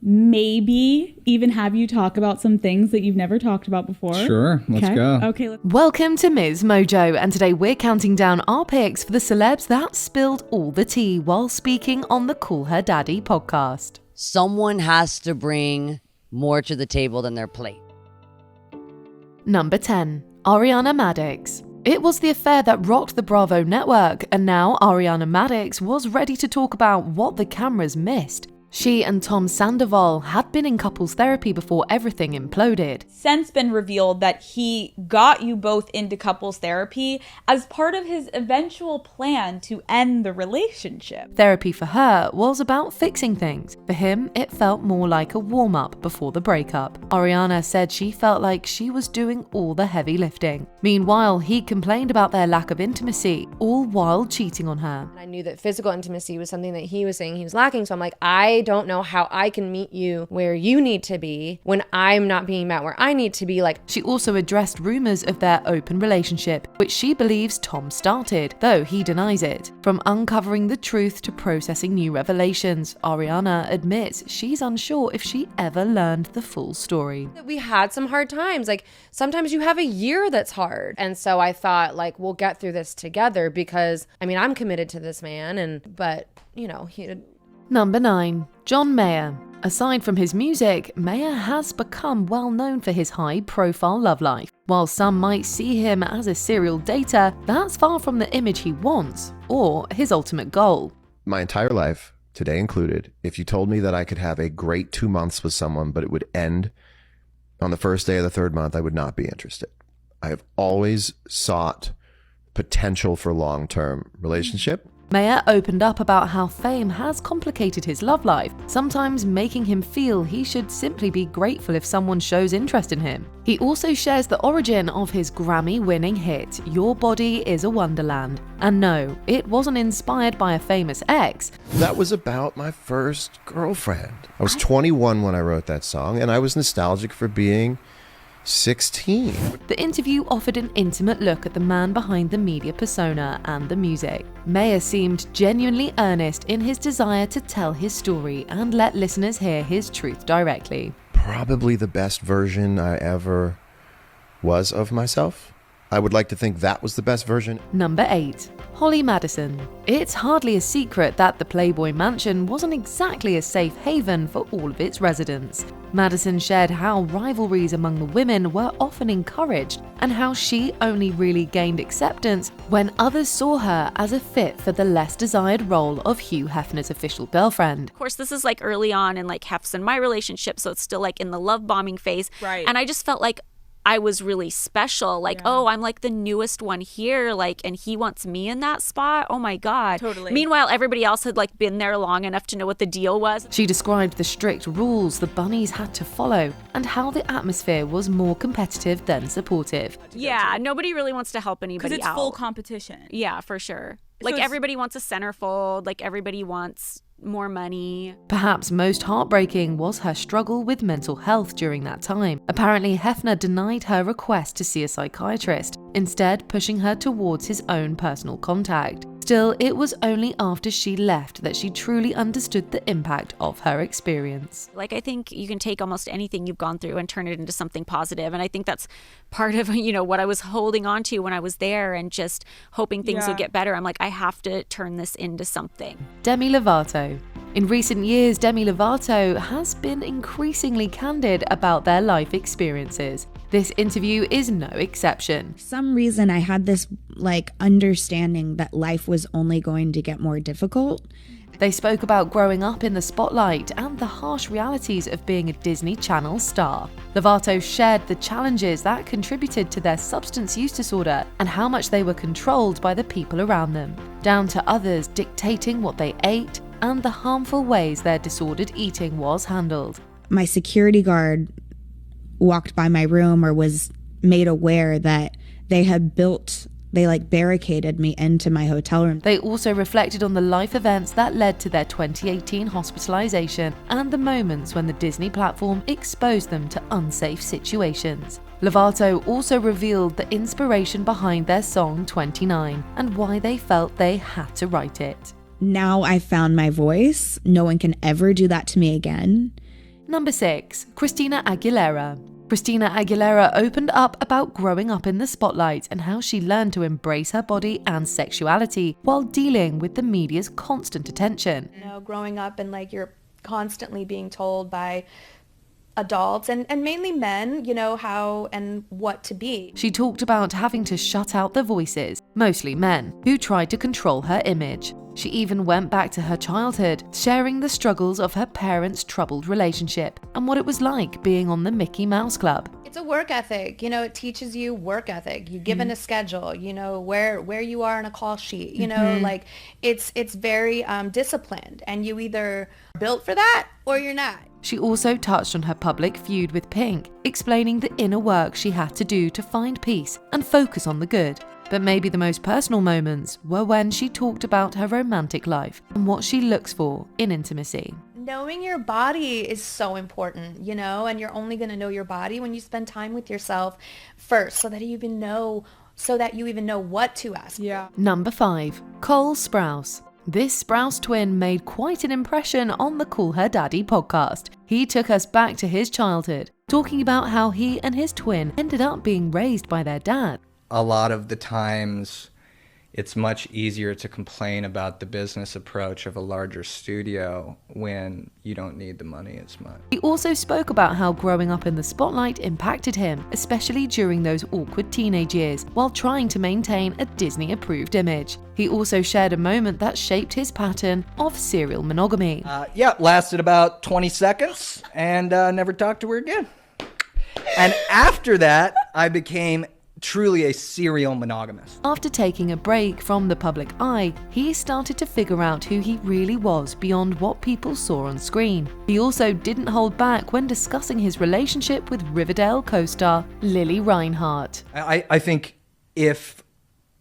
maybe even have you talk about some things that you've never talked about before. Sure, let's go. Okay. Welcome to MsMojo, and today we're counting down our picks for the celebs that spilled all the tea while speaking on the Call Her Daddy podcast. Someone has to bring more to the table than their plate. Number 10, Ariana Maddox. It was the affair that rocked the Bravo network, and now Ariana Maddox was ready to talk about what the cameras missed. She and Tom Sandoval had been in couples therapy before everything imploded. Since been revealed that he got you both into couples therapy as part of his eventual plan to end the relationship. Therapy for her was about fixing things. For him, it felt more like a warm-up before the breakup. Ariana said she felt like she was doing all the heavy lifting. Meanwhile, he complained about their lack of intimacy, all while cheating on her. I knew that physical intimacy was something that he was saying he was lacking, so I'm like, I don't know how I can meet you where you need to be when I'm not being met where I need to be. She also addressed rumors of their open relationship, which she believes Tom started, though he denies it. From uncovering the truth to processing new revelations, Ariana admits she's unsure if she ever learned the full story. We had some hard times. Sometimes you have a year that's hard. And so I thought, we'll get through this together because, I'm committed to this man. But he... Number 9, John Mayer. Aside from his music, Mayer has become well known for his high-profile love life. While some might see him as a serial dater, that's far from the image he wants, or his ultimate goal. My entire life, today included, if you told me that I could have a great 2 months with someone, but it would end on the first day of the third month, I would not be interested. I have always sought potential for long-term relationship. Mayer opened up about how fame has complicated his love life, sometimes making him feel he should simply be grateful if someone shows interest in him. He also shares the origin of his Grammy-winning hit, Your Body is a Wonderland. And no, it wasn't inspired by a famous ex. That was about my first girlfriend. I was 21 when I wrote that song, and I was nostalgic for being 16. The interview offered an intimate look at the man behind the media persona and the music. Mayer seemed genuinely earnest in his desire to tell his story and let listeners hear his truth directly. Probably the best version I ever was of myself. I would like to think that was the best version. Number 8, Holly Madison. It's hardly a secret that the Playboy Mansion wasn't exactly a safe haven for all of its residents. Madison shared how rivalries among the women were often encouraged and how she only really gained acceptance when others saw her as a fit for the less desired role of Hugh Hefner's official girlfriend. Of course, this is early on in Hef's and my relationship, so it's still in the love bombing phase. Right. And I just felt like I was really special. Oh, I'm the newest one here. And he wants me in that spot. Oh my God. Totally. Meanwhile, everybody else had been there long enough to know what the deal was. She described the strict rules the bunnies had to follow and how the atmosphere was more competitive than supportive. Yeah, nobody really wants to help anybody out. Because it's full competition. Yeah, for sure. So everybody wants a centerfold. Everybody wants more money. Perhaps most heartbreaking was her struggle with mental health during that time. Apparently, Hefner denied her request to see a psychiatrist, instead pushing her towards his own personal contact. Still, it was only after she left that she truly understood the impact of her experience. I think you can take almost anything you've gone through and turn it into something positive. And I think that's part of, what I was holding on to when I was there and just hoping things would get better. I'm I have to turn this into something. Demi Lovato. In recent years, Demi Lovato has been increasingly candid about their life experiences. This interview is no exception. For some reason, I had this understanding that life was only going to get more difficult. They spoke about growing up in the spotlight and the harsh realities of being a Disney Channel star. Lovato shared the challenges that contributed to their substance use disorder and how much they were controlled by the people around them, down to others dictating what they ate and the harmful ways their disordered eating was handled. My security guard walked by my room or was made aware that they barricaded me into my hotel room. They also reflected on the life events that led to their 2018 hospitalization and the moments when the Disney platform exposed them to unsafe situations. Lovato also revealed the inspiration behind their song 29 and why they felt they had to write it. Now I found my voice. No one can ever do that to me again. Number 6. Christina Aguilera. Christina Aguilera opened up about growing up in the spotlight and how she learned to embrace her body and sexuality while dealing with the media's constant attention. You know, growing up and like you're constantly being told by adults and mainly men, you know, how and what to be. She talked about having to shut out the voices, mostly men, who tried to control her image. She even went back to her childhood, sharing the struggles of her parents' troubled relationship and what it was like being on the Mickey Mouse Club. It's a work ethic, you know, it teaches you work ethic. You're given a schedule, you know, where you are on a call sheet, you know, like it's very disciplined, and you either built for that or you're not. She also touched on her public feud with Pink, explaining the inner work she had to do to find peace and focus on the good. But maybe the most personal moments were when she talked about her romantic life and what she looks for in intimacy. Knowing your body is so important, you know, and you're only going to know your body when you spend time with yourself first, so that you even know what to ask. Yeah. Number 5. Cole Sprouse. This Sprouse twin made quite an impression on the Call Her Daddy podcast. He took us back to his childhood, talking about how he and his twin ended up being raised by their dad. A lot of the times it's much easier to complain about the business approach of a larger studio when you don't need the money as much. He also spoke about how growing up in the spotlight impacted him, especially during those awkward teenage years, while trying to maintain a Disney-approved image. He also shared a moment that shaped his pattern of serial monogamy. Lasted about 20 seconds and never talked to her again. And after that, I became truly a serial monogamist. After taking a break from the public eye, he started to figure out who he really was beyond what people saw on screen. He also didn't hold back when discussing his relationship with Riverdale co-star Lily Reinhart. I think if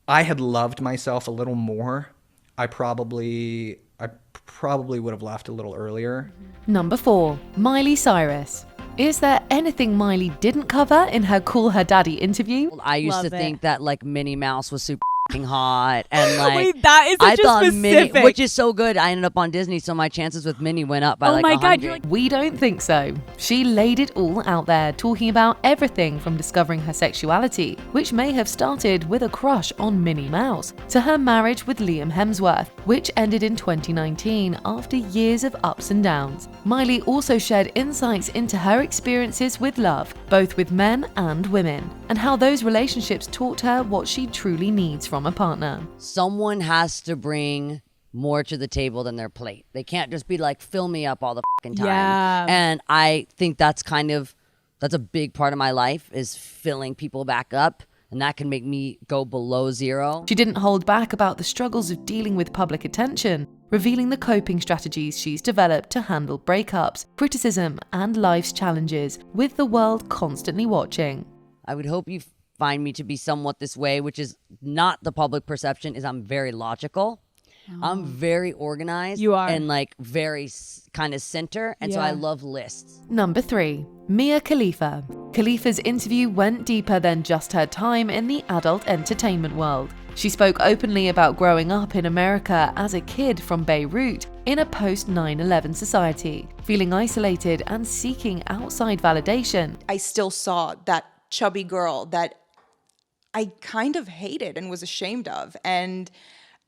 I had loved myself a little more, I probably would have left a little earlier. Number 4. Miley Cyrus. Is there anything Miley didn't cover in her Call Her Daddy interview? I used to think that like Minnie Mouse was super hot, and like Wait, that is I such a thought specific. Minnie, which is so good. I ended up on Disney, so my chances with Minnie went up by Oh like my 100. God, you're like, We don't think so. She laid it all out there, talking about everything from discovering her sexuality, which may have started with a crush on Minnie Mouse, to her marriage with Liam Hemsworth, which ended in 2019 after years of ups and downs. Miley also shared insights into her experiences with love, both with men and women, and how those relationships taught her what she truly needs from a partner. Someone has to bring more to the table than their plate. They can't just be like, fill me up all the fucking time. Yeah. And I think that's a big part of my life, is filling people back up. And that can make me go below zero. She didn't hold back about the struggles of dealing with public attention, revealing the coping strategies she's developed to handle breakups, criticism, and life's challenges, with the world constantly watching. I would hope you find me to be somewhat this way, which is not the public perception, is I'm very logical. I'm very organized. You are. And like very kind of center. And so I love lists. Number 3. Mia Khalifa. Khalifa's interview went deeper than just her time in the adult entertainment world. She spoke openly about growing up in America as a kid from Beirut in a post-9/11 society, feeling isolated and seeking outside validation. I still saw that chubby girl that I kind of hated and was ashamed of. And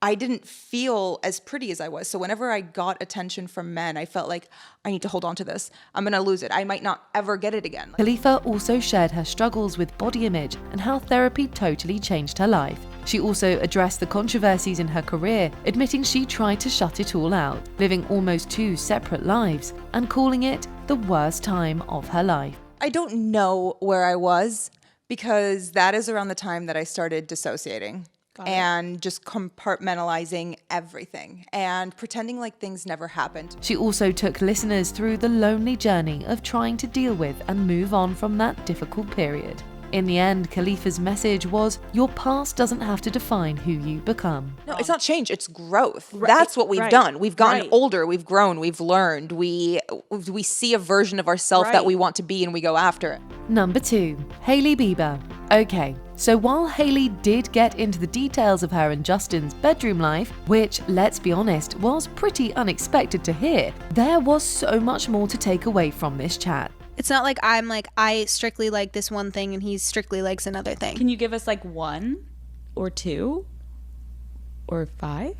I didn't feel as pretty as I was. So whenever I got attention from men, I felt like I need to hold on to this. I'm going to lose it. I might not ever get it again. Khalifa also shared her struggles with body image and how therapy totally changed her life. She also addressed the controversies in her career, admitting she tried to shut it all out, living almost 2 separate lives, and calling it the worst time of her life. I don't know where I was, because that is around the time that I started dissociating. And just compartmentalizing everything and pretending like things never happened. She also took listeners through the lonely journey of trying to deal with and move on from that difficult period. In the end, Khalifa's message was, your past doesn't have to define who you become. No, it's not change, it's growth. That's what we've done. We've gotten older, we've grown, we've learned, we see a version of ourselves that we want to be, and we go after it. Number 2. Hailey Bieber. Okay, so while Hailey did get into the details of her and Justin's bedroom life, which, let's be honest, was pretty unexpected to hear, there was so much more to take away from this chat. It's not like I strictly like this one thing and he strictly likes another thing. Can you give us like 1 or 2 or 5?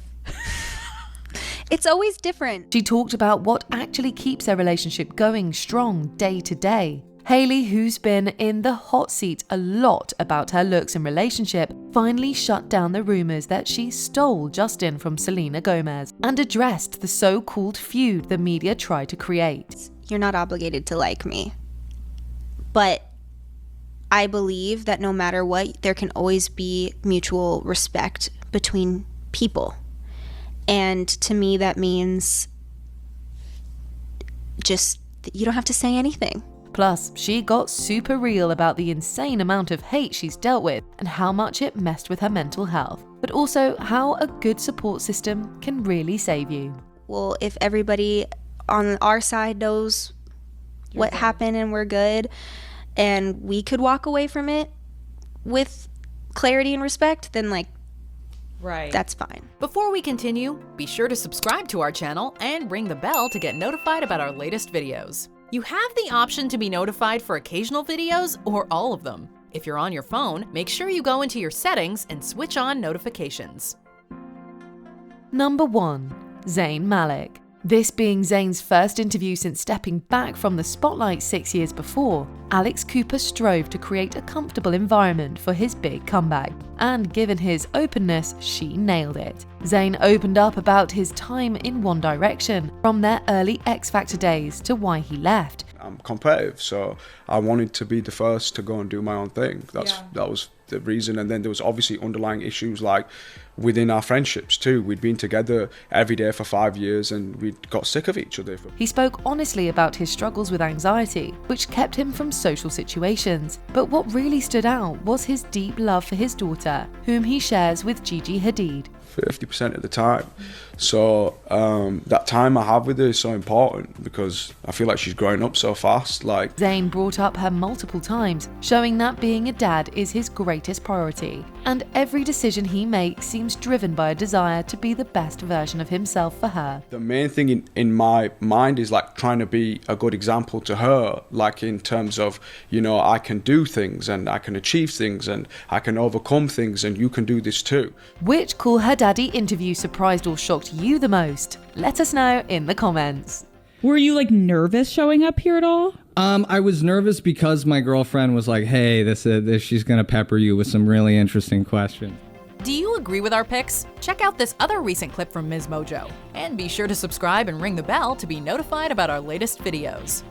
It's always different. She talked about what actually keeps their relationship going strong day to day. Hailey, who's been in the hot seat a lot about her looks and relationship, finally shut down the rumors that she stole Justin from Selena Gomez and addressed the so-called feud the media tried to create. You're not obligated to like me, but I believe that no matter what, there can always be mutual respect between people. And to me, that means just you don't have to say anything. Plus, she got super real about the insane amount of hate she's dealt with and how much it messed with her mental health, but also how a good support system can really save you. Well, if everybody on our side knows what happened and we're good, and we could walk away from it with clarity and respect, then that's fine. Before we continue, be sure to subscribe to our channel and ring the bell to get notified about our latest videos. You have the option to be notified for occasional videos or all of them. If you're on your phone, make sure you go into your settings and switch on notifications. Number 1. Zayn Malik. This being Zayn's first interview since stepping back from the spotlight 6 years before, Alex Cooper strove to create a comfortable environment for his big comeback. And given his openness, she nailed it. Zayn opened up about his time in One Direction, from their early X Factor days to why he left. I'm competitive, so I wanted to be the first to go and do my own thing. That was the reason. And then there was obviously underlying issues like within our friendships too. We'd been together every day for 5 years and we'd got sick of each other. He spoke honestly about his struggles with anxiety, which kept him from social situations. But what really stood out was his deep love for his daughter, whom he shares with Gigi Hadid. 50% of the time. So that time I have with her is so important because I feel like she's growing up so fast. Zayn brought up her multiple times, showing that being a dad is his greatest priority. And every decision he makes seems driven by a desire to be the best version of himself for her. The main thing in my mind is trying to be a good example to her, in terms of, I can do things and I can achieve things and I can overcome things and you can do this too. Which Call Her Daddy interview surprised or shocked you the most? Let us know in the comments. Were you nervous showing up here at all? I was nervous because my girlfriend was like, hey, she's gonna pepper you with some really interesting questions. Do you agree with our picks? Check out this other recent clip from MsMojo. And be sure to subscribe and ring the bell to be notified about our latest videos.